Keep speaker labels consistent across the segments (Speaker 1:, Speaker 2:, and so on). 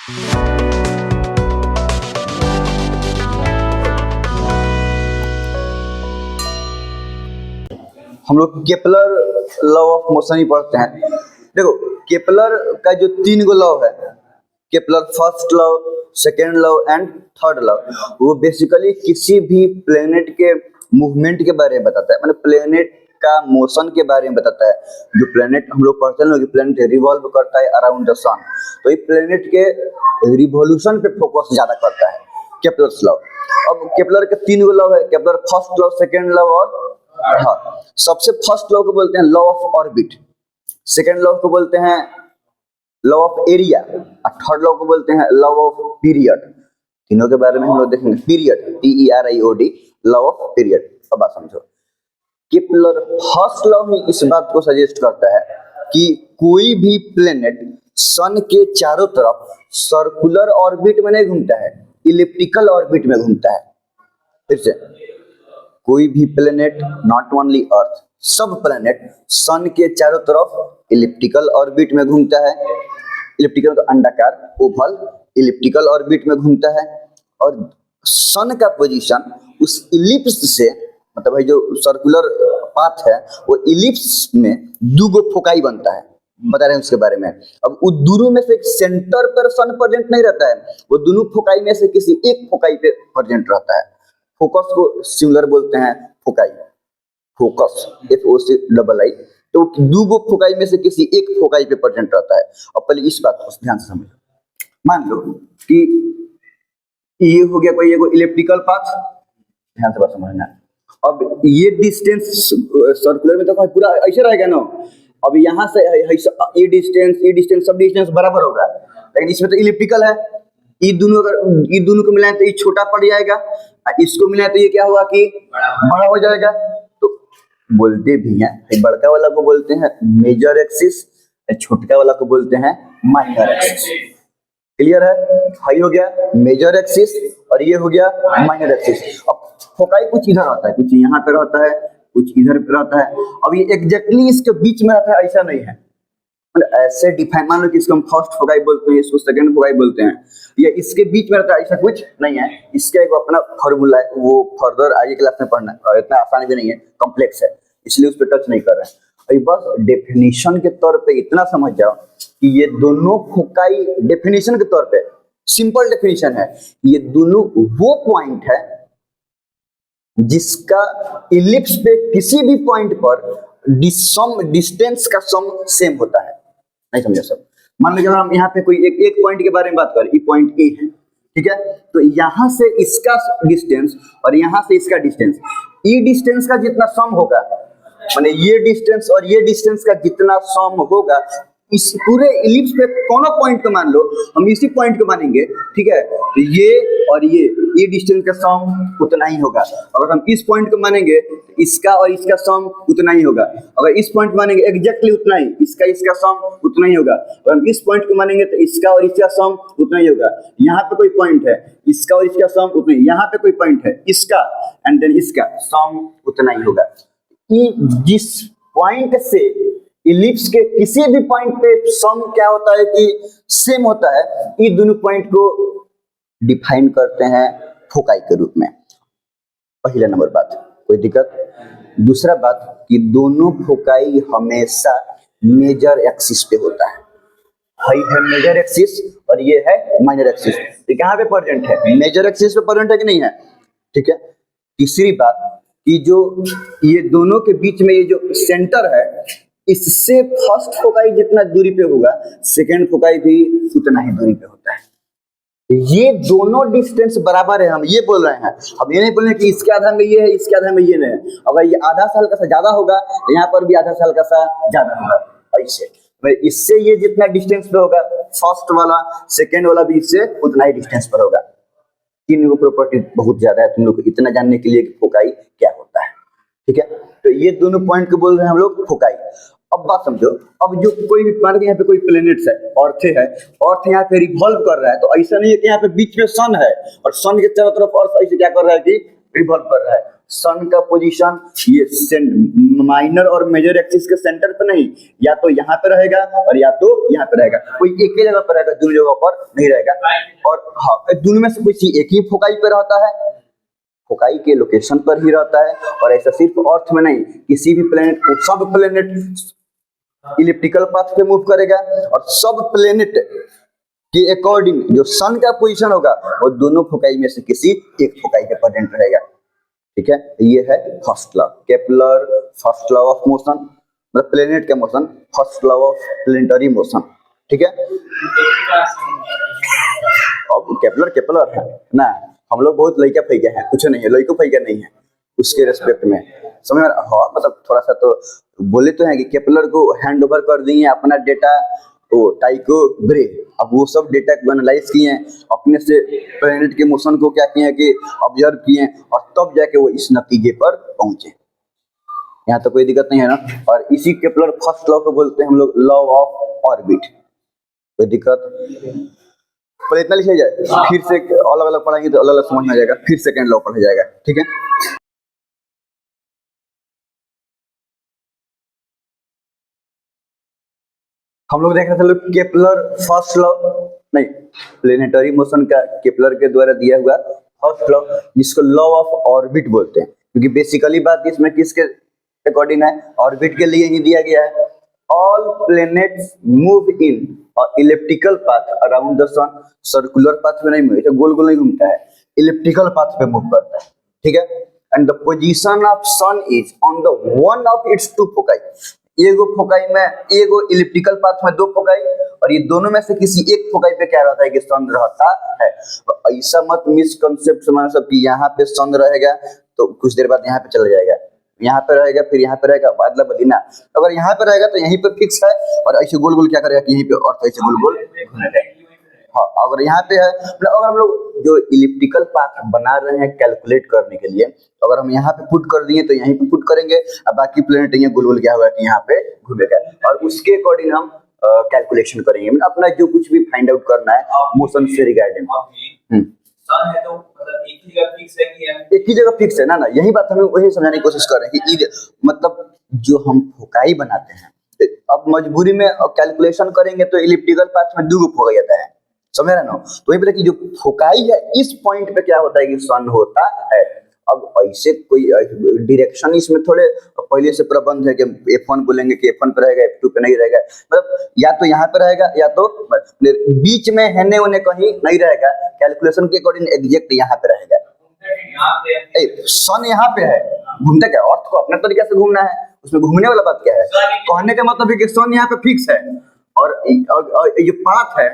Speaker 1: हम लोग Kepler law of motion ही पढ़ते हैं। देखो केपलर का जो 3 गो लॉ है, Kepler first law, second law and third law, वो बेसिकली किसी भी प्लेनेट के मूवमेंट के बारे में बताता है, मतलब प्लेनेट का मोशन के बारे में बताता है। जो प्लेनेट हम लोग पढ़ते हैं कि प्लेनेट रिवॉल्व करता है अराउंड द सन, तो ये प्लेनेट के रिवॉल्यूशन पे फोकस ज्यादा करता है केपलर्स लॉ। अब केपलर के 3 गो लॉ है, Kepler first law, second law और सबसे फर्स्ट लॉ को बोलते हैं law of orbit, second law को बोलते हैं लॉ ऑफ एरिया और थर्ड लॉ को बोलते हैं लॉ ऑफ पीरियड। तीनों के बारे में हम लोग देखेंगे। Period, PERIOD, law of period. अब बात समझो, केपलर फर्स्ट लॉ ही इस बात को सजेस्ट करता है कि कोई भी प्लेनेट सन के चारों तरफ सर्कुलर ऑर्बिट में नहीं घूमता है, इलिप्टिकल ऑर्बिट में घूमता है। फिर से, कोई भी प्लेनेट, नॉट ओनली अर्थ, सब प्लेनेट सन के चारों तरफ इलिप्टिकल ऑर्बिट में घूमता है। इलिप्टिकल तो अंडाकार, ओवल, इलिप्टिकल ऑर्बिट में घूमता है। और सन का पोजीशन उस इलिप्स से, मतलब भाई जो सर्कुलर पाथ है वो इलिप्स में 2 गो फोकाई बनता है, बता रहे हैं उसके बारे में। अब उस दोनों में से एक सेंटर पर सन प्रेजेंट नहीं रहता है, वो दोनों फोकाई में से किसी एक फोकाई पे प्रेजेंट रहता है। फोकस को सिंगुलर बोलते हैं फोकाई, फोकस FOCI। तो 2 गो फोकाई में से किसी एक फोकाई पे प्रेजेंट रहता है। अब पहले इस बात को ध्यान से समझो। मान लो कि ये हो गया कोई एगो इलिप्टिकल पाथ, ध्यान से बात समझना। अब ये डिस्टेंस सर्कुलर में तो पूरा ऐसे रहेगा ना। अब यहाँ से ये डिस्टेंस सब डिस्टेंस बराबर होगा, लेकिन इसमें तो इलिप्टिकल है। ये दोनों को मिलाएं तो ये छोटा पड़ जाएगा, इसको मिलाएं तो ये क्या हुआ कि बड़ा हो जाएगा। तो बोलते भी हैं, बड़का वाला को बोलते हैं मेजर एक्सिस, छोटका वाला को बोलते हैं माइनर एक्सिस। क्लियर है? हाई हो गया मेजर एक्सिस और ये हो गया माइनर एक्सिस। अब फोकाई कुछ इधर आता है, कुछ यहाँ पे रहता है, कुछ इधर पे रहता है। अब ये एग्जैक्टली इसके बीच में रहता है ऐसा नहीं है, मतलब ऐसे डिफाइन। मान लो कि इसको हम फर्स्ट फोकाई बोलते हैं, इसको सेकंड फोकाई बोलते हैं, या इसके बीच में रहता है, ऐसा कुछ नहीं है। इसका एक अपना फॉर्मूला है, वो फर्दर आगे क्लास में पढ़ना है, इतना आसान भी नहीं है, कॉम्प्लेक्स है, इसलिए उस पर टच नहीं कर रहे हैं। अभी बस डेफिनेशन के तौर पे इतना समझ जाओ कि ये दोनों फोकाई, डेफिनेशन के तौर पे सिंपल डेफिनेशन है, ये दोनों वो पॉइंट है जिसका इलिप्स पे किसी भी पॉइंट पर डिस्टेंस का सम सेम होता है। नहीं समझे सब? मान लीजिए अगर हम यहाँ पे कोई एक पॉइंट के बारे में बात करें, ये पॉइंट A है, ठीक है? तो यहाँ से इसका डिस्टेंस और यहाँ से इसका डिस्टेंस, ये डिस्टेंस का जितना सम होगा, माने ये डिस्टेंस और ये डिस्टेंस का जितना सम होगा, इस पूरे इलिप्स पे कोनो पॉइंट को मान लो, हम इसी पॉइंट को मानेंगे, ठीक है? तो ये और ये डिस्टेंस का सम उतना ही होगा। अगर हम इस पॉइंट को मानेंगे, इसका और इसका सम उतना ही होगा। अगर इस पॉइंट मानेंगे एग्जैक्टली उतना ही, इसका सम उतना ही होगा। अगर हम इस पॉइंट को मानेंगे तो इसका और इसका सम उतना ही होगा। यहाँ पे कोई पॉइंट है, इसका और इसका सम उतना ही, यहाँ पे कोई पॉइंट है, इसका एंड देन इसका सम उतना ही होगा। जिस पॉइंट से इलिप्स के किसी भी पॉइंट पे सम क्या होता है कि सेम होता है, ये दोनों पॉइंट को डिफाइन करते हैं फोकाई के रूप में। पहला नंबर बात, कोई दिक्कत? दूसरा बात कि दोनों फोकाई हमेशा मेजर एक्सिस पे होता है। हाई है मेजर एक्सिस और ये है माइनर एक्सिस। ये कहाँ पे प्रेजेंट है? मेजर एक्सिस पे प्रेजेंट है कि नहीं है? ठीक है। तीसरी बात कि जो ये दोनों के बीच में ये जो सेंटर है, इससे फर्स्ट फोकाई जितना दूरी पे होगा, सेकेंड फोकाई भी उतना ही दूरी पे होता है। ये दोनों डिस्टेंस बराबर है, हम ये बोल रहे हैं। हम ये नहीं बोल रहे कि इसके आधा में ये है, इसके आधा में ये नहीं है। अगर ये आधा साल का सा ज्यादा होगा तो यहाँ पर भी आधा साल का सा ज्यादा होगा। ऐसे इससे ये जितना डिस्टेंस पे होगा, फर्स्ट वाला सेकेंड वाला भी इससे उतना ही डिस्टेंस पर होगा। तीन प्रॉपर्टी बहुत ज्यादा है तुम लोग को इतना जानने के लिए कि फोकाई क्या होता है। ठीक है, तो ये दोनों पॉइंट को बोल रहे हैं हम लोग फोकाई। अब बात समझो, अब जो कोई भी मान यहाँ पे कोई प्लेनेट्स है, अर्थ है, अर्थ यहाँ पे रिवॉल्व कर रहा है, तो ऐसा नहीं है कि यहाँ पे बीच में सन है और सन के चारों तरफ अर्थ ऐसे क्या कर रहा है कि रिवॉल्व कर रहा है। सन का पोजीशन ये माइनर और मेजर एक्सिस के सेंटर पे नहीं, या तो यहाँ पे रहेगा और या तो यहाँ पे रहेगा, कोई एक ही जगह पर रहेगा, दोनों जगह पर नहीं रहेगा। और हाँ, दोनों में से कोई एक ही फोकाई पे रहता है, फोकाई के लोकेशन पर ही रहता है। और ऐसा सिर्फ अर्थ में नहीं, किसी भी प्लेनेट को सब प्लेनेट इलिप्टिकल पाथ पे मूव करेगा, और सब प्लेनेट के अकॉर्डिंग जो सन का पोजीशन होगा वो दोनों फोकाई में से किसी एक फोकाई पे प्रेजेंट रहेगा। ठीक है, ये है first law, Kepler first law of motion, मतलब प्लेनेट का motion, first law of planetary motion. ठीक है, अब केपलर है ना, हम लोग बहुत लइका फैका हैं, कुछ नहीं है, लइको फैका नहीं है उसके रेस्पेक्ट में, समझ में। हाँ, मतलब थोड़ा सा तो बोले तो हैं कि केपलर को हैंड ओवर कर दिए अपना डेटा वो टाइको ब्रे, अब वो सब डेटा को एनालाइज किए हैं, अपने से प्लेनेट के मोशन को क्या किए हैं कि ऑब्जर्व किए हैं, और तब जाके वो इस नतीजे पर पहुंचे। यहाँ तो कोई दिक्कत नहीं है ना। और इसी केपलर फर्स्ट लॉ को बोलते हैं हम लोग लॉ ऑफ ऑर्बिट। कोई दिक्कत? पहले इतना लिखा जाए, फिर से अलग अलग पढ़ाएंगे तो अलग अलग समझ में आ जाएगा, फिर सेकेंड लॉ पढ़ा जाएगा। ठीक है, हम लोग देख रहे थे केपलर फर्स्ट लॉ, नहीं, प्लेनेटरी मोशन का केपलर के द्वारा दिया हुआ फर्स्ट लॉ, जिसको लॉ ऑफ ऑर्बिट बोलते हैं, क्योंकि बेसिकली बात इसमें किसके अकॉर्डिंग है, ऑर्बिट के लिए ही दिया गया है। All planets move in elliptical path around the sun, circular path में नहीं मूव, गोल गोल नहीं घूमता है, इलिप्टिकल पाथ पे मूव करता है। ठीक है, and the position of sun is on the one of its two foci, एगो फोकाई में, एगो इलिप्टिकल पाथ में दो फोकाई, और ये दोनों में से किसी एक फोकाई पे क्या रहता है कि सन रहता है। तो ऐसा मत मिसकंसेप्ट समझना सब कि यहाँ पे सन रहेगा तो कुछ देर बाद यहाँ पे चला जाएगा, यहाँ पे रहेगा फिर यहाँ पे रहेगा, बादला बदीना। अगर यहाँ पे रहेगा तो यहीं पे फिक्स है, और ऐसे गोल गोल क्या करेगा कि यहीं पे, और ऐसे गोल गोल घूमेगा। हाँ, अगर यहाँ पे है, मतलब अगर हम लोग जो इलिप्टिकल पाथ बना रहे हैं कैलकुलेट करने के लिए, तो अगर हम यहाँ पे पुट कर दिए तो यहीं पे पुट करेंगे, और बाकी प्लेनेट ये गोल गोल क्या होगा कि यहाँ पे घूमेगा, और उसके अकॉर्डिंग हम कैलकुलेशन करेंगे, मतलब अपना जो कुछ भी फाइंड आउट करना है मोशन से रिगार्डिंग।
Speaker 2: सन है तो मतलब एक ही जगह फिक्स है कि
Speaker 1: एक ही जगह फिक्स है ना, यही बात हमें वही समझाने की कोशिश कर रहे हैं कि मतलब जो हम फोकाई बनाते हैं, अब मजबूरी में कैलकुलेशन करेंगे तो इलिप्टिकल पाथ में दो गो फोकाई आता है, समझ रहे ना। तो वही पता कि जो फोकाई है इस पॉइंट पे क्या होता है कि सन होता है। अब ऐसे कोई डायरेक्शन इसमें थोड़े पहले से प्रबंध है कि F1 बोलेंगे कि F1 पे रहेगा, F2 पे नहीं रहेगा, मतलब या तो यहाँ पे रहेगा या तो बीच में हेने होने कहीं नहीं रहेगा, कैलकुलेशन के अकॉर्डिंग एग्जैक्ट यहाँ पे रहेगा। सन यहाँ पे है, घूमता क्या, अर्थ को अपने तरीके से घूमना है, उसमें घूमने वाला बात क्या है, कहने का मतलब है कि सन यहाँ पे फिक्स है, और ये पाथ है,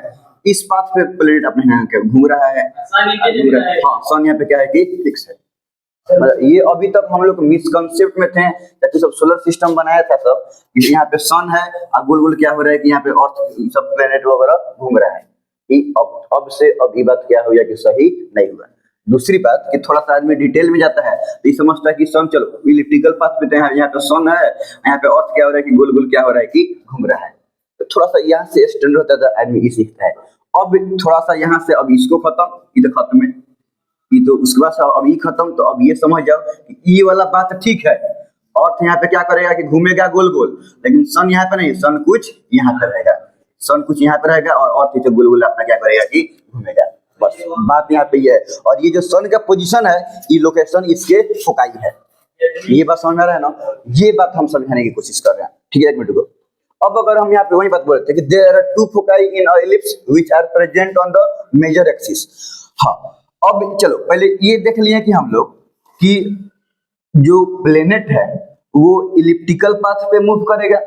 Speaker 1: इस पाथ पे प्लेनेट अपने यहाँ के घूम रहा है। हाँ, सन यहाँ पे क्या है कि फिक्स है। ये अभी तक हम लोग मिसकंसेप्ट में थे, जब सब सोलर सिस्टम बनाया था सब, यहाँ पे सन है और गोल गोल क्या हो रहा है कि यहाँ पे अर्थ सब प्लेनेट वगैरह घूम रहा है। अब से अब ये बात क्या हो गया कि सही नहीं हुआ। दूसरी बात कि थोड़ा सा आदमी डिटेल में जाता है तो ये समझता है कि सन, चलो इलिप्टिकल पाथ पे यहाँ पे सन है, यहाँ पे अर्थ क्या हो रहा है कि गोल गोल क्या हो रहा है कि घूम रहा है। तो थोड़ा सा यहाँ से स्टैंडर्ड होता था, आदमी ये सीखता है। अब थोड़ा सा यहाँ से अब इसको खत्म, ये तो खत्म है, ये तो उसके बाद अब ये खत्म, तो अब ये समझ जाओ कि ये वाला बात ठीक है, अर्थ यहाँ पे क्या करेगा कि घूमेगा गोल गोल, लेकिन सन यहाँ पे नहीं, सन कुछ यहाँ पे रहेगा, सन कुछ यहाँ पे रहेगा, और अर्थ गोल गोल अपना क्या करेगा कि घूमेगा। बस बात यहाँ पे ये है। और ये जो सन का पोजीशन है, ये लोकेशन इसके फोकाई है। ये बात समझ में आ रहा है ना, ये बात हम समझाने की कोशिश कर रहे हैं। ठीक है, एक मिनट को। अब अगर हम यहाँ पे वही बात बोलते हैं कि there are two foci in a ellipse which are present on the major axis. हाँ, अब चलो पहले ये देख लिए कि हम लोग कि जो प्लेनेट है वो इलिप्टिकल पाथ पे मूव करेगा,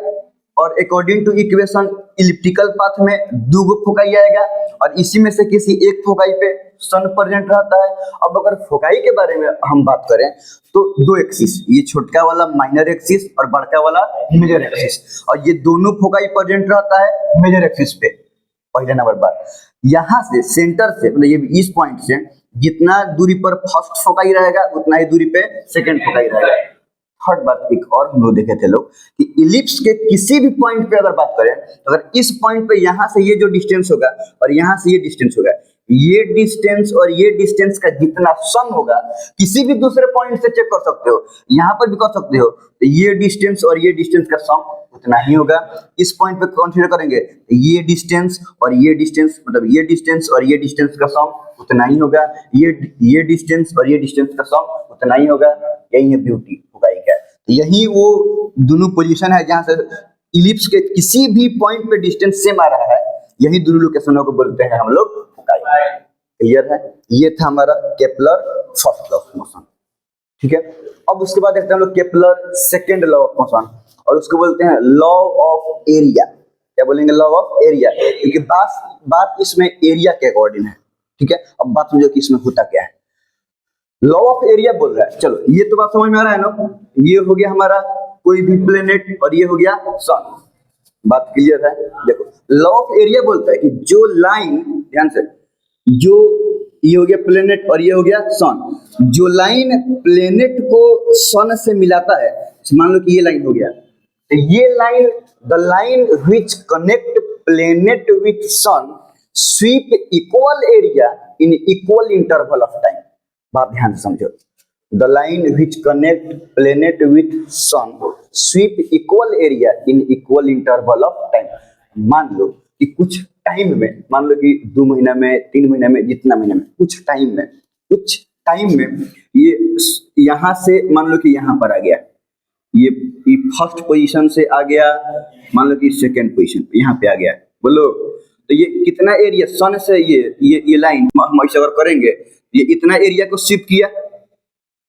Speaker 1: और according to equation elliptical path में दो गो फोकाई आएगा, और इसी में से किसी एक फोकाई पे सन प्रेजेंट रहता है। अब अगर फोकाई के बारे में हम बात करें तो दो एक्सिस, ये छोटका वाला माइनर एक्सिस और बड़का वाला मेजर एक्सिस, और ये दोनों फोकाई प्रेजेंट रहता है मेजर एक्सिस पे। पहले नंबर बात, यहाँ से सेंटर से, मतलब ये इस पॉइंट से जितना दूरी पर फर्स्ट फोकाई रहेगा उतना ही दूरी पे सेकंड फोकाई रहेगा। थर्ड बात एक और हम लोग देखे थे लोग कि इलिप्स के किसी भी पॉइंट पे अगर बात करें, अगर इस पॉइंट पे यहाँ से ये जो डिस्टेंस होगा और यहाँ से ये डिस्टेंस होगा, ये डिस्टेंस और ये डिस्टेंस का जितना सम होगा, किसी भी दूसरे पॉइंट से चेक कर सकते हो, यहाँ पर भी कर सकते हो, तो ये डिस्टेंस और ये डिस्टेंस का सम उतना ही होगा। इस पॉइंट पे कंसीडर करेंगे ये डिस्टेंस और ये डिस्टेंस, मतलब ये डिस्टेंस और ये डिस्टेंस का सम उतना ही होगा, ये डिस्टेंस और ये डिस्टेंस का सम उतना ही होगा। यही है ब्यूटी फुकाई का। यही वो दोनों पोजीशन है जहां से इलिप्स के किसी भी पॉइंट पे डिस्टेंस सेम आ रहा है, यही दोनों लोकेशनों को बोलते हैं हम लोग फुकाई। क्लियर है? ये था हमारा Kepler first law of motion. ठीक है, अब उसके बाद देखते हैं हम लोग Kepler second law of motion, और उसको बोलते हैं लॉ ऑफ एरिया। क्या बोलेंगे? लॉ ऑफ एरिया, क्योंकि बात इसमें एरिया के अकॉर्डिंग है। ठीक है, अब बात समझो कि इसमें होता क्या है। लॉ ऑफ एरिया बोल रहा है, चलो ये तो बात समझ में आ रहा है ना, ये हो गया हमारा कोई भी प्लेनेट और ये हो गया सन। बात क्लियर है? देखो लॉ ऑफ एरिया बोलता है कि जो लाइन, ध्यान से, जो ये हो गया प्लेनेट और ये हो गया सन, जो लाइन प्लेनेट को सन से मिलाता है, मान लो कि ये लाइन हो गया, तो ये line, the line which connect planet with sun sweep equal area in equal interval of time. बात ध्यान से समझो, the line which connect planet with sun sweep equal area in equal interval of time. मान लो कि कुछ time में, मान लो कि 2 महीना में, 3 महीना में, जितना महीना में, कुछ टाइम में ये यहाँ से मान लो कि यहाँ पर आ गया, ये फर्स्ट पोजीशन से आ गया, मान लो कि सेकंड पोजीशन पे यहाँ पे आ गया, बोलो तो ये कितना एरिया सन से ये लाइन हम ऐसे अगर करेंगे, ये इतना एरिया को शिफ्ट किया,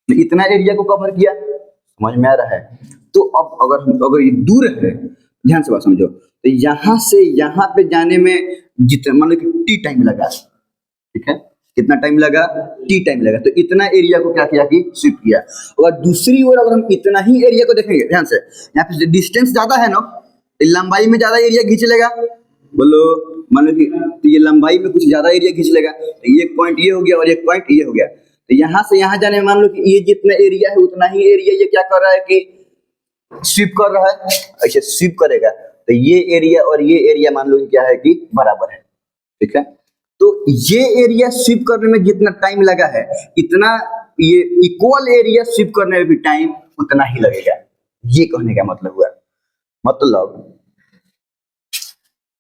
Speaker 1: इतना एरिया को कवर किया। समझ में आ रहा है? तो अब अगर ये दूर है, ध्यान से बात समझो, तो यहाँ से यहाँ पे जाने में जितना, मान लो कि टी टाइम लगा, ठीक है, कितना टाइम लगा? टी टाइम लगा, तो इतना एरिया को क्या किया कि शिफ्ट किया। और दूसरी ओर अगर हम इतना ही एरिया को देखेंगे, ध्यान से, यहाँ पे डिस्टेंस ज्यादा है ना, तो लंबाई में ज्यादा एरिया खींच लेगा, बोलो, मान लो कि तो ये लंबाई में कुछ ज्यादा एरिया खींच लेगा, तो एक पॉइंट ये हो गया और एक पॉइंट ये हो गया, तो यहाँ से यहाँ जाने में मान लो कि ये जितना एरिया है उतना ही एरिया ये क्या कर रहा है कि स्वीप कर रहा है, ऐसे स्वीप करेगा, तो ये एरिया और ये एरिया मान लो कि क्या है कि बराबर है। ठीक है, तो ये एरिया स्वीप करने में जितना टाइम लगा है, इतना ये इक्वल एरिया स्वीप करने में भी टाइम उतना ही लगेगा। ये कहने का मतलब हुआ, मतलब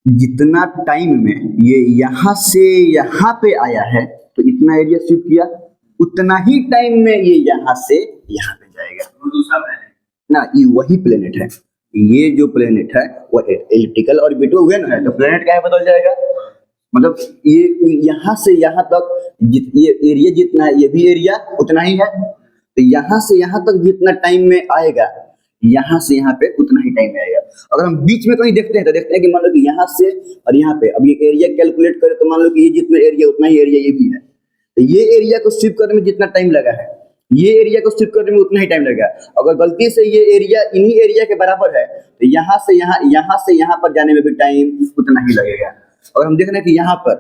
Speaker 1: जितना टाइम में ये यहाँ से यहाँ पे आया है, तो इतना एरिया स्वीप किया, उतना ही टाइम में ये यहाँ से यहाँ पे जाएगा।
Speaker 2: वो दूसरा प्लेनेट
Speaker 1: ना, ये वही प्लेनेट है, ये जो प्लेनेट है वो एलिप्टिकल ऑर्बिट में हुए ना है, तो प्लेनेट क्या है बदल जाएगा, मतलब ये यहाँ से यहाँ तक ये एरिया जितना है, ये भी एरिया उतना ही है, तो यहाँ से यहाँ तक जितना टाइम में आएगा, यहाँ से यहाँ पे उतना ही टाइम में आएगा। अगर हम बीच में कहीं देखते हैं तो देखते हैं कि मान लो कि यहाँ से और यहाँ पे, अब ये एरिया कैलकुलेट करें तो मान लो कि ये जितना एरिया उतना ही एरिया ये भी है, तो ये एरिया को स्वीप करने में जितना टाइम लगा है, ये एरिया को स्वीप करने में उतना ही टाइम लगेगा। अगर गलती से ये एरिया इन्हीं एरिया के बराबर है, तो यहाँ से यहाँ पर जाने में भी टाइम उतना ही लगेगा। और हम देख रहे हैं कि यहाँ पर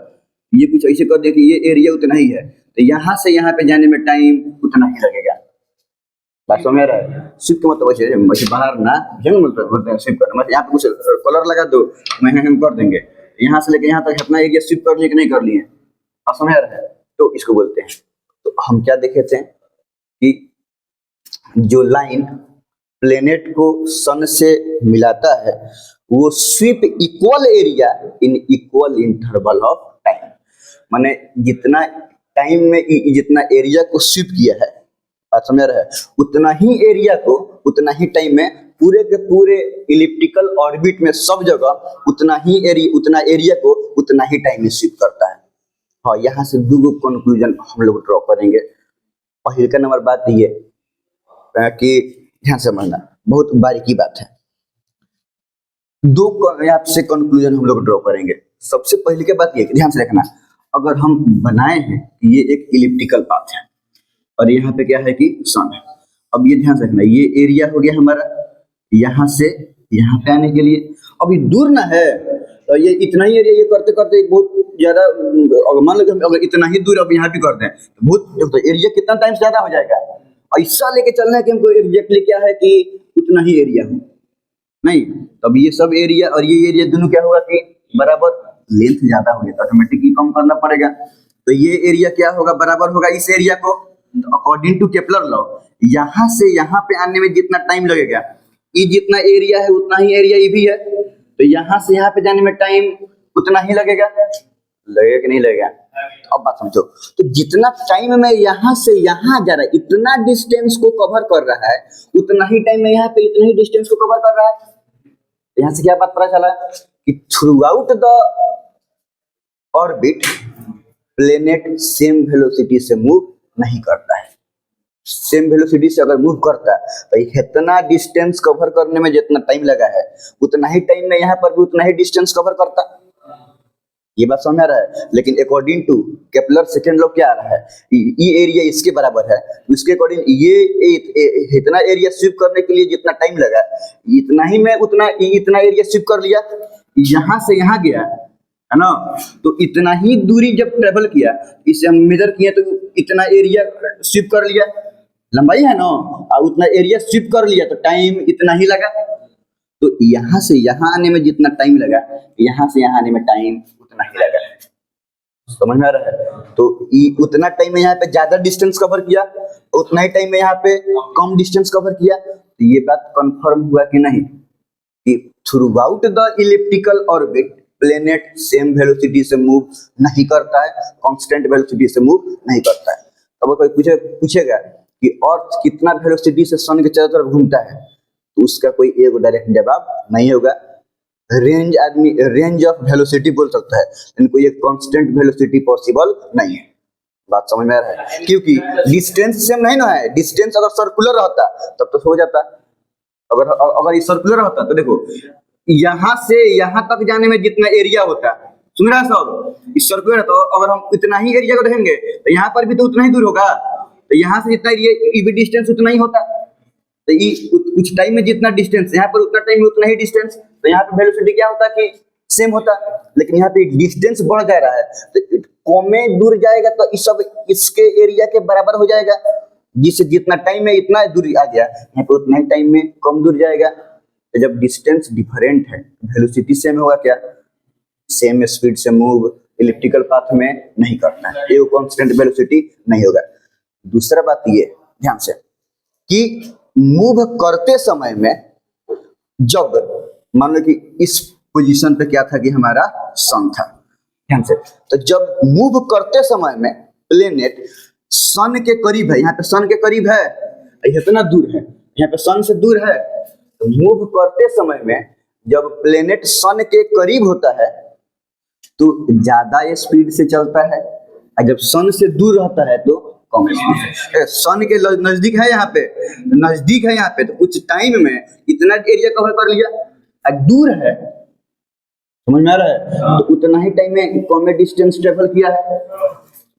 Speaker 1: ये कुछ ऐसे कर दे कि ये एरिया उतना ही है, तो यहाँ से यहाँ पे जाने में टाइम उतना ही लगेगा। बात समझ रहा है? शिफ्ट का मतलब वैसे बाहर ना बोलते हैं शिफ्ट करना, मतलब यहाँ पे कुछ कलर लगा दो, हम कर देंगे, यहाँ से लेके यहाँ तक अपना एरिया शिफ्ट कर लिए कि नहीं कर लिए। बात समझ रहा है? तो इसको बोलते हैं। तो हम क्या देखे थे कि जो लाइन प्लेनेट को सन से मिलाता है वो sweep equal area in equal interval of time, माने जितना टाइम में जितना एरिया को स्वीप किया है, आप समझ रहे हैं, उतना ही एरिया को उतना ही टाइम में पूरे के पूरे इलिप्टिकल ऑर्बिट में सब जगह उतना एरिया को उतना ही टाइम में स्वीप करता है। हाँ, यहाँ से दो कंक्लूजन हम लोग ड्रॉ करेंगे। पहले का नंबर बात ये कि ध्यान से समझना, बहुत बारीकी बात है। दो यहाँ से कंक्लूजन हम लोग ड्रॉ करेंगे। सबसे पहले की बात ये, ध्यान से रखना, अगर हम बनाए हैं ये एक इलिप्टिकल पाथ है और यहाँ पे क्या है कि सन है। अब ये ध्यान से रखना, ये एरिया हो गया हमारा यहाँ से यहाँ पे आने के लिए। अब ये दूर ना है, तो ये इतना ही एरिया ये करते करते बहुत ज्यादा, मान लो अगर इतना ही दूर अब यहाँ भी करते हैं तो बहुत, तो एरिया कितना टाइम से ज्यादा हो जाएगा। ऐसा लेके चलना है कि हमको एग्जैक्टली क्या है कि उतना ही एरिया हो, नहीं, तब ये सब एरिया और ये एरिया दोनों क्या होगा कि बराबर लेंथ ज्यादा हो गया, तो ऑटोमेटिकली कम करना पड़ेगा। तो ये एरिया क्या होगा, बराबर होगा इस एरिया को। अकॉर्डिंग टू केपलर लॉ यहाँ से यहाँ पे आने में जितना टाइम लगेगा, ये जितना एरिया है उतना ही एरिया ये भी है, तो यहाँ से यहाँ पे जाने में टाइम उतना ही लगेगा कि नहीं लगेगा। अब बात समझो, तो जितना टाइम में यहाँ से यहाँ जा रहा है, इतना डिस्टेंस को कवर कर रहा है, उतना ही टाइम में यहाँ पे इतना ही डिस्टेंस को कवर कर रहा है। यहाँ से क्या बात पता चला कि through out the orbit planet same velocity से मूव नहीं करता है। सेम वेलोसिटी से अगर मूव करता है तो इतना डिस्टेंस कवर करने में जितना टाइम लगा है, उतना ही टाइम में यहाँ पर भी उतना ही डिस्टेंस कवर करता। ये बात समझ आ रहा है। लेकिन according to Kepler second law क्या आ रहा है, ये एरिया इसके बराबर है, उसके अकॉर्डिंग ये इतना एरिया स्वीप करने के लिए जितना टाइम लगा, इतना ही मैं उतना इतना एरिया स्वीप कर लिया। यहाँ से यहाँ गया है ना, तो इतना ही दूरी जब ट्रेवल किया, इसे हम मेजर किए तो इतना एरिया स्वीप कर लिया, लंबाई है ना, और उतना एरिया स्वीप कर लिया तो टाइम इतना ही लगा। तो यहाँ से यहाँ आने में जितना टाइम लगा, यहाँ से यहाँ आने में टाइम उतना ही लगा। समझ में आ रहा है। तो उतना टाइम में यहाँ पे ज्यादा डिस्टेंस कवर किया, उतना ही टाइम में यहाँ पे कम डिस्टेंस कवर किया। तो ये बात कंफर्म हुआ कि नहीं कि through out the elliptical orbit planet same velocity से मूव नहीं करता है, कांस्टेंट वेलोसिटी से मूव नहीं करता है। अब कोई पूछेगा कि अर्थ कितना वेलोसिटी से सन के चारों तरफ घूमता है, तो उसका कोई एक डायरेक्ट जवाब नहीं होगा। रेंज ऑफ वेलोसिटी बोल सकता है, लेकिन कोई एक कांस्टेंट वेलोसिटी पॉसिबल नहीं है। बात समझ में आ रहा है, क्योंकि डिस्टेंस सेम नहीं ना है। डिस्टेंस अगर सर्कुलर रहता तब तो हो जाता, अगर ये सर्कुलर रहता तो देखो यहाँ से यहाँ तक जाने में जितना एरिया होता, सुन रहा है सब, इस सर्कुलर है तो अगर हम इतना ही एरिया को रहेंगे तो यहाँ पर भी तो उतना ही दूर होगा, तो यहाँ से जितना ये भी डिस्टेंस उतना ही होता। तो ये कुछ टाइम में जितना डिस्टेंस यहाँ पर, उतना टाइम में उतना ही डिस्टेंस, तो यहाँ पे वेलोसिटी क्या होता कि सेम होता। लेकिन यहाँ पे डिस्टेंस बढ़ जा रहा है, तो कमे दूर जाएगा तो इस सब इसके एरिया के बराबर हो जाएगा, जिससे जितना टाइम में इतना दूर आ गया, यहाँ पे उतना ही टाइम में कम दूर जाएगा। तो जब डिस्टेंस डिफरेंट है, वेलोसिटी सेम होगा क्या, सेम स्पीड से मूव इलिप्टिकल पाथ में नहीं करना है, ये कांस्टेंट वेलोसिटी नहीं होगा। दूसरा बात ये ध्यान से कि मूव करते समय में जब मान लो कि इस पोजीशन पे क्या था कि हमारा सन था, ध्यान से, तो जब मूव करते समय में प्लेनेट सन के करीब है, यहाँ पे सन के करीब है, इतना दूर है, यहाँ पे सन से दूर है, तो मूव करते समय में जब प्लेनेट सन के करीब होता है तो ज्यादा स्पीड से चलता है, और जब सन से दूर रहता है तो कम स्पीड से। सन के नजदीक है यहाँ पे, नजदीक है यहाँ पे, तो कुछ टाइम में इतना एरिया कवर कर लिया, और दूर है, समझ में आ रहा है, तो उतना ही टाइम में कम डिस्टेंस ट्रेवल किया है।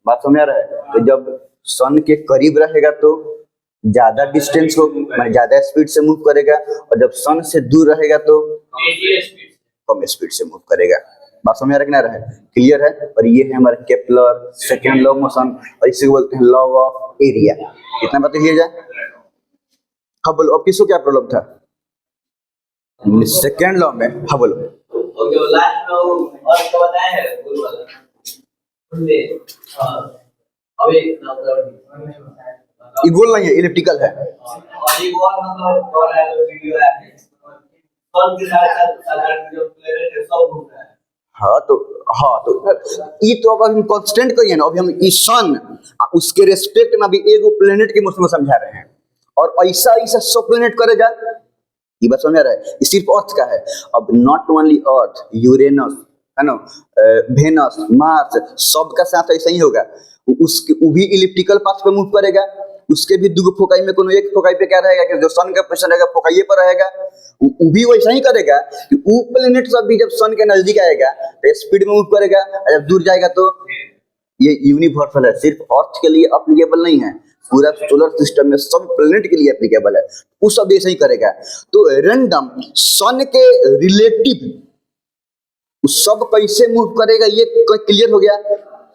Speaker 1: बात समझ आ रहा है। तो जब सन के करीब रहेगा तो ज्यादा डिस्टेंस को ज्यादा स्पीड से मूव करेगा, और जब सन से दूर रहेगा तो कम स्पीड से मूव करेगा। बात समझ आ रहा है, क्लियर है। और ये है हमारा Kepler second law of motion, और इसे बोलते हैं लॉ ऑफ एरिया। इतना बात क्लियर जाए। हाँ बोलो, अब किसको क्या प्रॉब्लम था सेकंड लॉ में? हाँ बोलो।
Speaker 2: और जो लास्ट लॉ और क्या बताया है गुरु वाला सुन ले। अबे
Speaker 1: ये गोल नहीं है, इलिप्टिकल है।
Speaker 2: और ये और मतलब और है वीडियो है कौन के साथ साथ जो प्लेनेट है सब घूम रहा है।
Speaker 1: हाँ तो ये तो अब हम कांस्टेंट कहिए ना, अभी हम इस सन उसके रेस्पेक्ट में अभी एगो प्लेनेट के मोशन में समझा रहे हैं, और ऐसा ऐसा सब प्लेनेट करेगा, ये बात समझ आ रहा है। ये सिर्फ अर्थ का है। अब नॉट ओनली अर्थ, यूरेनस है ना, वेनस, मार्स, सबका साथ ऐसा ही होगा। उसके वो भी इलिप्टिकल पाथ पे मूव करेगा, उसके भी दो फोकाई में कोनो एक फोकाई पे क्या रहेगा कि जो सन का पोजीशन रहेगा फोकाई पर रहेगा, वो भी वैसा ही करेगा कि वो प्लेनेट सब भी जब सन के नजदीक आएगा तो स्पीड में मूव करेगा, और जब दूर जाएगा तो ये यूनिवर्सल है, सिर्फ अर्थ के लिए एप्लीकेबल नहीं है, पूरा सोलर सिस्टम में सब प्लेनेट के लिए एप्लीकेबल है। वो सब ऐसे ही करेगा। तो रैंडम सन के रिलेटिव सब कैसे मूव करेगा ये क्लियर हो गया,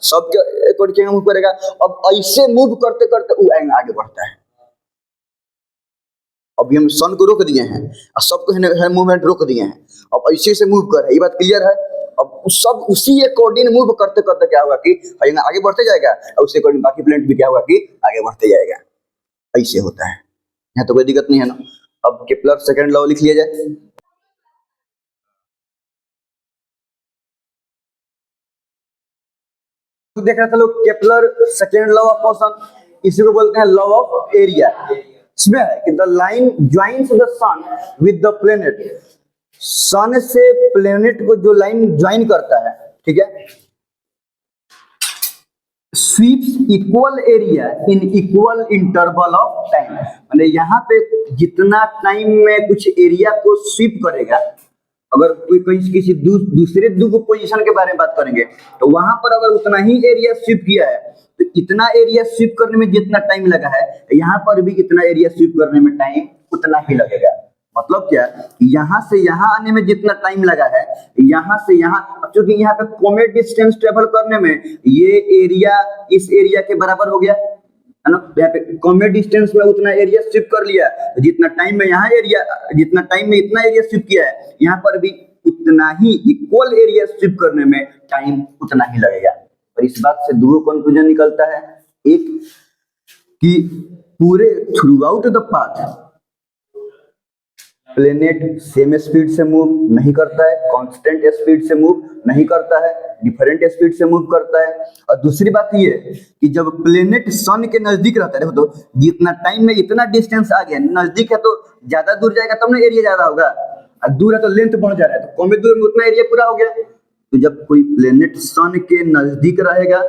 Speaker 1: सबके अकॉर्डिंग मूव करेगा। अब ऐसे मूव करते करते वो आगे बढ़ता है। अभी हम सन को रोक दिए हैं और सबको मूवमेंट रोक दिए हैं, अब ऐसे से मूव कर रहा है, ये बात क्लियर है। अब सब उसी अकॉर्डिंग मूव करते करते क्या होगा कि आगे बढ़ते जाएगा और उसके अकॉर्डिंग बाकी प्लेनेट भी क्या होगा कि आगे बढ़ते जाएगा। ऐसे होता है, यहाँ तो कोई दिक्कत नहीं है ना। अब केपलर सेकंड लॉ लिख लिया जाए। तो देख रहे थे लोग Kepler second law of motion, इसी को बोलते हैं लॉ ऑफ एरिया। इसमें है कि the line joins the sun with the planet, sun से प्लेनेट को जो लाइन ज्वाइन करता है, ठीक है, sweeps equal area in equal interval of time, माने यहाँ पे जितना टाइम में कुछ एरिया को स्वीप करेगा, अगर कोई कहीं किसी दूसरे दो पोजीशन के बारे में बात करेंगे तो वहां पर अगर उतना ही एरिया स्वीप किया है तो इतना एरिया स्वीप करने में जितना टाइम लगा है यहाँ पर भी इतना एरिया स्वीप करने में टाइम उतना ही लगेगा। मतलब क्या, यहाँ से यहाँ आने में जितना टाइम लगा है यहाँ से यहाँ, क्योंकि यहाँ पे कॉमेट डिस्टेंस ट्रेवल करने में ये एरिया इस एरिया के बराबर हो गया है ना, यहाँ पे कॉमेट डिस्टेंस में उतना एरिया स्वीप कर लिया, जितना टाइम में यहाँ एरिया, जितना टाइम में इतना एरिया स्वीप किया है यहाँ पर भी उतना ही इक्वल एरिया स्वीप करने में टाइम उतना ही लगेगा। और इस बात से दो कंक्लूजन निकलता है, एक कि पूरे through out the path planet same speed से मूव नहीं करता है, कांस्टेंट स्पीड से मूव नहीं करता है, डिफरेंट स्पीड से मूव करता है। और दूसरी बात ये कि जब प्लेनेट सन के नजदीक रहता है, देखो तो जितना टाइम में इतना डिस्टेंस आ गया, नजदीक है तो ज्यादा दूर जाएगा तब ना एरिया ज्यादा होगा, और दूर है तो लेंथ बढ़ जा रहा है, तो कम दूर में उतना एरिया पूरा हो गया। तो जब कोई प्लेनेट सन के नजदीक रहेगा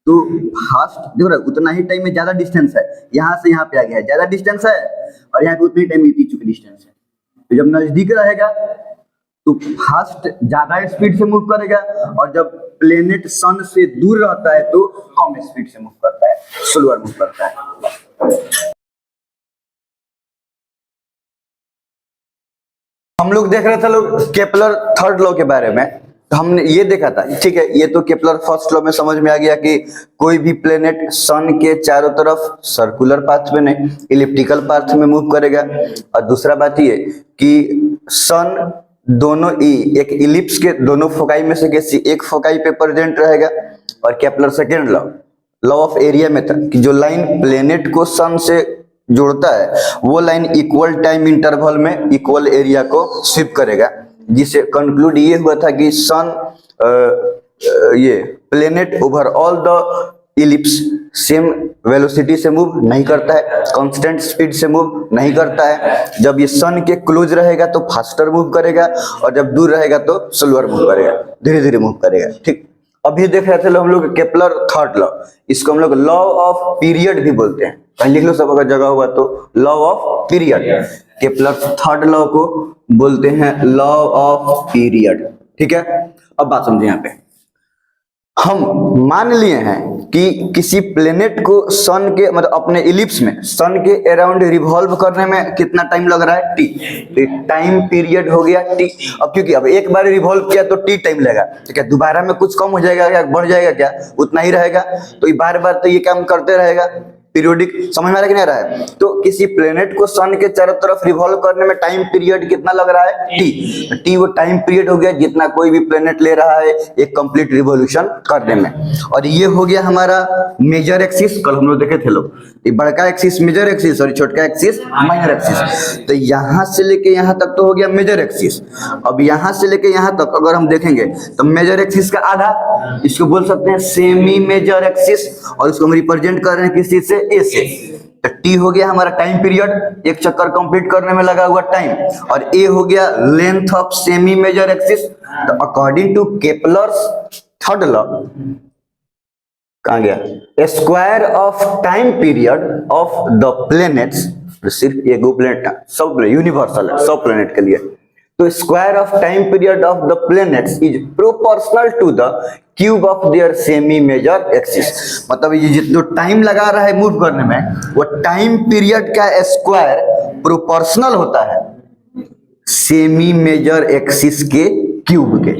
Speaker 1: तो फास्ट देखो उतना ही टाइम में ज्यादा डिस्टेंस है, यहाँ से यहाँ पे आ गया है ज्यादा डिस्टेंस है, और यहाँ पे उतनी टाइम में इतनी डिस्टेंस है। तो जब नजदीक रहेगा तो फास्ट ज्यादा स्पीड से मूव करेगा, और जब प्लेनेट सन से दूर रहता है तो कम स्पीड से मूव करता है, स्लोअर मूव करता है। हम लोग देख रहे थे लोग केपलर थर्ड लॉ के बारे में, तो हमने ये देखा था, ठीक है, ये तो केपलर फर्स्ट लॉ में समझ में आ गया कि कोई भी प्लेनेट सन के चारों तरफ सर्कुलर पाथ में नहीं इलिप्टिकल पाथ में मूव करेगा। और दूसरा बात ये कि सन दोनों एक इलिप्स के दोनों फोकाई में से किसी एक फोकाई पे प्रेजेंट रहेगा। और Kepler second law law of area में था कि जो लाइन प्लेनेट को सन से जोड़ता है वो लाइन इक्वल टाइम इंटरवल में इक्वल एरिया को स्वीप करेगा, जिसे कंक्लूड ये हुआ था कि सन ये planet over all the ellipse same velocity से मूव नहीं करता है, कांस्टेंट स्पीड से मूव नहीं करता है। जब ये सन के क्लोज रहेगा तो फास्टर मूव करेगा, और जब दूर रहेगा तो स्लोअर मूव करेगा, धीरे धीरे मूव करेगा। ठीक, अभी देख रहे थे हम लोग केपलर थर्ड लॉ, इसको हम लोग लॉ ऑफ पीरियड भी बोलते हैं, कहीं लिख लो सब अगर जगह हुआ तो, law of period. Kepler third law को बोलते हैं लॉ ऑफ पीरियड। ठीक है, अब बात समझे, यहाँ पे हम मान लिए हैं कि किसी प्लेनेट को सन के मतलब अपने इलिप्स में सन के अराउंड रिवॉल्व करने में कितना टाइम लग रहा है, टी, टाइम पीरियड हो गया टी। अब क्योंकि अब एक बार रिवॉल्व किया तो टी टाइम लगेगा, ठीक है, दोबारा में कुछ कम हो जाएगा या बढ़ जाएगा क्या, उतना ही रहेगा। तो ये बार बार तो ये काम करते रहेगा, पीरियोडिक, समझ में आ रहा है कि नहीं आ रहा है। तो किसी प्लेनेट को सन के चारों तरफ रिवॉल्व करने में टाइम पीरियड कितना लग रहा है, टी। टी वो टाइम पीरियड हो गया जितना कोई भी प्लेनेट ले रहा है एक कंप्लीट रिवॉल्यूशन करने में। और ये हो गया हमारा मेजर एक्सिस, कल हम लोग देखे थे लोग, ये बड़का एक्सिस मेजर एक्सिस और छोटका एक्सिस माइनर एक्सिस। तो यहाँ से लेके यहाँ तक तो हो गया मेजर एक्सिस। अब यहाँ से लेके यहाँ तक अगर हम देखेंगे तो मेजर एक्सिस का आधा, इसको बोल सकते हैं सेमी मेजर एक्सिस, और इसको हम रिप्रेजेंट कर रहे हैं किसी से, ए से। तो टी हो गया हमारा टाइम पीरियड, एक चक्कर कंप्लीट करने में लगा हुआ टाइम, और ए हो गया length of semi major axis. तो according to Kepler's third law, कहाँ गया, square of time period of the planets, सिर्फ ये दो प्लेनेट, सब यूनिवर्सल है सब प्लेनेट के लिए। तो square of time period of the planets is proportional to the cube of their semi major axis. मतलब ये जो टाइम लगा रहा है मूव करने में वो टाइम पीरियड का स्क्वायर प्रोपोर्शनल होता है सेमी मेजर एक्सिस के क्यूब के,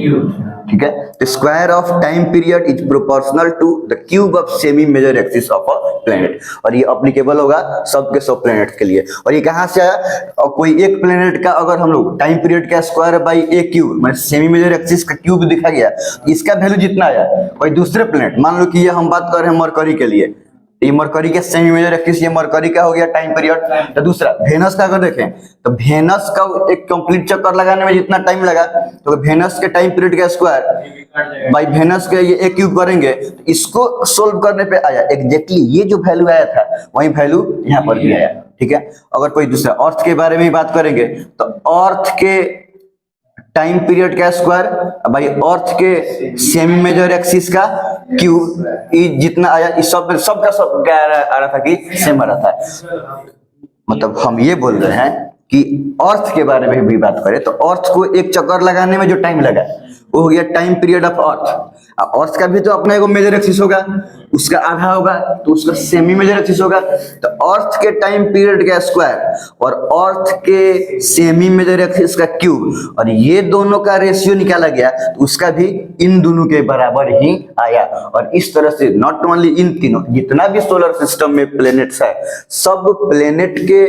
Speaker 1: ठीक है। तो square of time period is proportional to the cube of semi major axis of a planet. और ये अप्लीकेबल होगा सबके सब प्लेनेट के लिए। और ये कहाँ से आया? और कोई एक प्लेनेट का अगर हम लोग टाइम पीरियड का स्क्वायर बाई ए क्यूब मतलब सेमी मेजर एक्सिस का क्यूब दिखा गया, इसका वैल्यू जितना आया कोई दूसरे प्लेनेट, मान लो कि ये हम बात कर रहे हैं मरकरी के लिए, ये मरकरी के सेमी मेजर एक्सिस, ये मरकरी का हो गया टाइम पीरियड। तो दूसरा वेनस का अगर देखें तो वेनस का एक कंप्लीट चक्कर लगाने में जितना टाइम लगा, तो वेनस के टाइम पीरियड का स्क्वायर बाई वेनस के ये एक क्यूब करेंगे, तो इसको सोल्व करने पे आया एग्जैक्टली ये जो वैल्यू आया था वही वैल्यू यहाँ पर भी आया, ठीक है। अगर कोई दूसरा अर्थ के बारे में ही बात करेंगे तो अर्थ के टाइम पीरियड का स्क्वायर भाई अर्थ के सेमी मेजर एक्सिस का क्यूब, जितना आया इस सब का सब क्या आ रहा था कि सेम आ रहा था। मतलब हम ये बोल रहे हैं कि अर्थ के बारे में भी बात करें तो अर्थ को एक चक्कर लगाने में जो टाइम लगा वो हो गया टाइम पीरियड ऑफ अर्थ। अर्थ का भी तो अपना एक मेजर एक्सिस होगा, उसका आधा होगा तो उसका सेमी मेजर एक्सिस होगा। तो अर्थ के टाइम पीरियड का स्क्वायर और अर्थ के सेमी मेजर एक्सिस का क्यूब, और ये दोनों का रेशियो निकाला गया तो उसका भी इन दोनों के बराबर ही आया। और इस तरह से नॉट ओनली इन तीनों जितना भी सोलर सिस्टम में प्लेनेट्स है, सब प्लेनेट के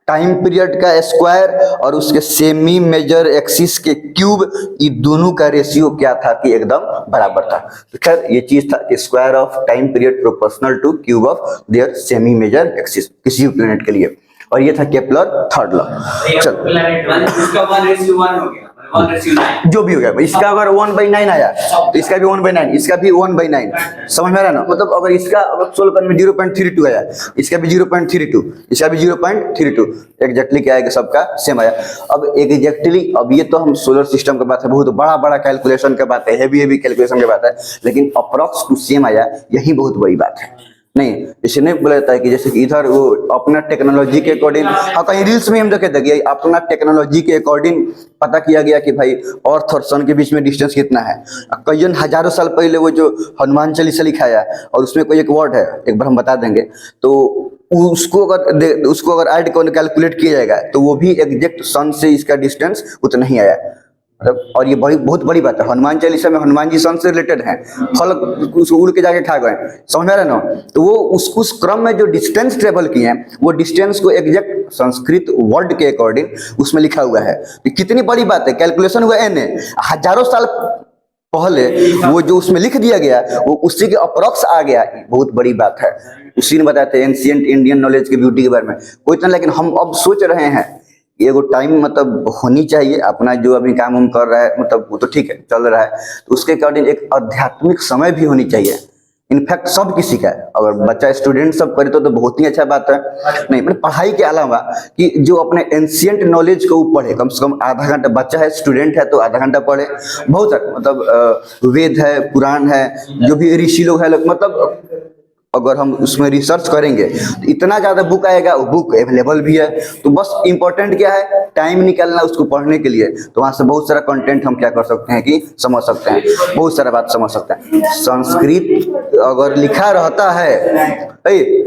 Speaker 1: टाइम पीरियड का स्क्वायर और उसके सेमी मेजर एक्सिस के क्यूब, ये दोनों का रेशियो क्या था कि एकदम बराबर था। तो खैर ये चीज था कि square of time period proportional to cube of their semi major axis किसी भी प्लेनेट के लिए। और ये था केपलर थर्ड लॉ। चलो
Speaker 2: प्लेनेट 1 इसका 1:1 हो गया, 1:9
Speaker 1: जो भी हो गया, इसका अगर 1/9 आया तो इसका भी 1/9, इसका भी 1/9, समझ में आ रहा है ना। मतलब अगर इसका अगर सोल्व करने में 0.32 आया, इसका भी 0.32, इसका भी 0.32, एग्जैक्टली क्या है कि सबका सेम आया। अब एग्जैक्टली अब ये तो हम सोलर सिस्टम की बात है, बहुत बड़ा बड़ा कैलकुलेशन की बात है, हेवी कैलकुलेशन की बात है, लेकिन अप्रॉक्स टू सेम आया, यही बहुत बड़ी बात है। नहीं इसे नहीं बोला जाता है कि जैसे कि इधर वो अपना टेक्नोलॉजी के अकॉर्डिंग, हाँ कहीं रील्स में हम देखे थे कि अपना टेक्नोलॉजी के अकॉर्डिंग पता किया गया कि भाई अर्थ और सन के बीच में डिस्टेंस कितना है। कई हजारों साल पहले वो जो हनुमान चालीसा लिखाया और उसमें कोई एक वर्ड है, एक बार हम बता देंगे, तो उसको अगर ऐड कर कैलकुलेट किया जाएगा तो वो भी एग्जैक्ट सन से इसका डिस्टेंस उतना ही आया। और ये बहुत बड़ी बात है, हनुमान चालीसा में हनुमान जी सन से रिलेटेड हैं, फल उसको उड़ के जाके खा गए, समझ में आ रहा है ना। तो वो उस क्रम में जो डिस्टेंस ट्रेवल किए हैं वो डिस्टेंस को एग्जैक्ट संस्कृत वर्ड के अकॉर्डिंग उसमें लिखा हुआ है। तो कितनी बड़ी बात है, कैलकुलेशन हुआ एन हजारों साल पहले, वो जो उसमें लिख दिया गया वो उसी के अप्रॉक्स आ गया, बहुत बड़ी बात है। उसी ने बताया था एंशिएंट इंडियन नॉलेज की ब्यूटी के बारे में कोई इतना, लेकिन हम अब सोच रहे हैं एगो टाइम मतलब होनी चाहिए, अपना जो अभी काम हम कर रहा है मतलब वो तो ठीक है चल रहा है, तो उसके अकॉर्डिंग एक आध्यात्मिक समय भी होनी चाहिए। इनफैक्ट सब किसी का है, अगर बच्चा स्टूडेंट सब करे तो बहुत ही अच्छा बात है। नहीं मतलब पढ़ाई के अलावा कि जो अपने एंशिएंट नॉलेज को पढ़े, कम से कम आधा घंटा, बच्चा है स्टूडेंट है तो आधा घंटा पढ़े, बहुत सारे मतलब वेद है, पुराण है, जो भी ऋषि लोग है, मतलब अगर हम उसमें रिसर्च करेंगे तो इतना ज़्यादा बुक आएगा, वो बुक अवेलेबल भी है। तो बस इम्पोर्टेंट क्या है, टाइम निकालना उसको पढ़ने के लिए। तो वहाँ से बहुत सारा कंटेंट हम क्या कर सकते हैं कि समझ सकते हैं, बहुत सारा बात समझ सकते हैं। संस्कृत अगर लिखा रहता है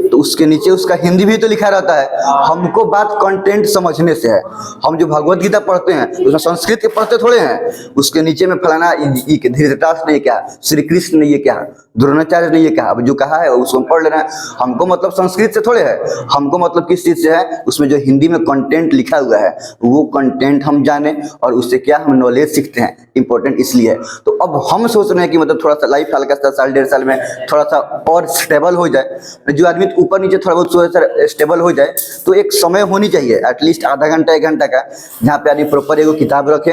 Speaker 1: तो उसके नीचे उसका हिंदी भी तो लिखा रहता है। हमको बात कंटेंट समझने से है। हम जो भगवत गीता पढ़ते हैं उसमें संस्कृत के पढ़ते थोड़े हैं, उसके नीचे में फलाना धृतराष्ट्र ने क्या, श्री कृष्ण ने ये क्या, द्रोणाचार्य ने ये कहा, अब जो कहा है उसको हम पढ़ लेना है। हमको मतलब संस्कृत से थोड़े है, हमको मतलब किस चीज से है, उसमें जो हिंदी में कंटेंट लिखा हुआ है वो कंटेंट हम जाने और उससे क्या हम नॉलेज सीखते हैं, इंपॉर्टेंट इसलिए है। तो अब हम सोच रहे हैं कि मतलब थोड़ा सा लाइफ हल्का सा साल डेढ़ साल में थोड़ा सा और स्टेबल हो जाए, जो आदमी ऊपर नीचे थोड़ा बहुत स्टेबल हो जाए, तो एक समय होनी चाहिए एटलीस्ट आधा घंटा एक घंटा का, जहाँ पे आदमी प्रॉपर एगो किताब रखे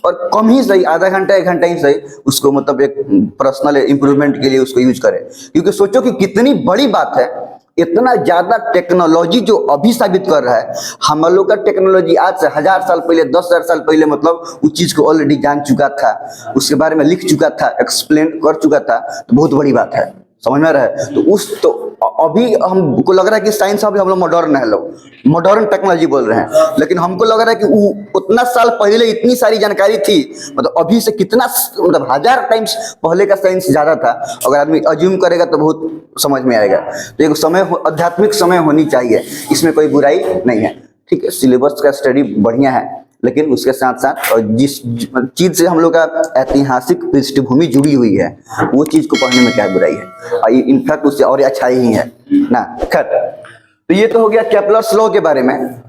Speaker 1: और कम ही सही, आधा घंटा एक घंटा ही सही, उसको मतलब एक पर्सनल इंप्रूवमेंट के लिए उसको यूज करें। क्योंकि सोचो कि कितनी बड़ी बात है, इतना ज्यादा टेक्नोलॉजी जो अभी साबित कर रहा है, हम लोग का टेक्नोलॉजी आज से 1000 साल पहले 10,000 साल पहले मतलब उस चीज को ऑलरेडी जान चुका था, उसके बारे में लिख चुका था, एक्सप्लेन कर चुका था। तो बहुत बड़ी बात है, समझ में आ रहा है। तो अभी हमको लग रहा है कि साइंस अभी हम लोग मॉडर्न है, लोग मॉडर्न टेक्नोलॉजी बोल रहे हैं, लेकिन हमको लग रहा है कि उतना साल पहले इतनी सारी जानकारी थी, मतलब अभी से कितना मतलब 1000 टाइम्स पहले का साइंस ज्यादा था। अगर आदमी अज्यूम करेगा तो बहुत समझ में आएगा। तो एक समय आध्यात्मिक समय होनी चाहिए, इसमें कोई बुराई नहीं है, ठीक है। सिलेबस का स्टडी बढ़िया है, लेकिन उसके साथ साथ और जिस चीज से हम लोग का ऐतिहासिक पृष्ठभूमि जुड़ी हुई है वो चीज को पढ़ने में क्या बुराई है, और इनफैक्ट उससे और अच्छा ही है ना। खैर, तो ये तो हो गया केपलर्स लॉ के बारे में।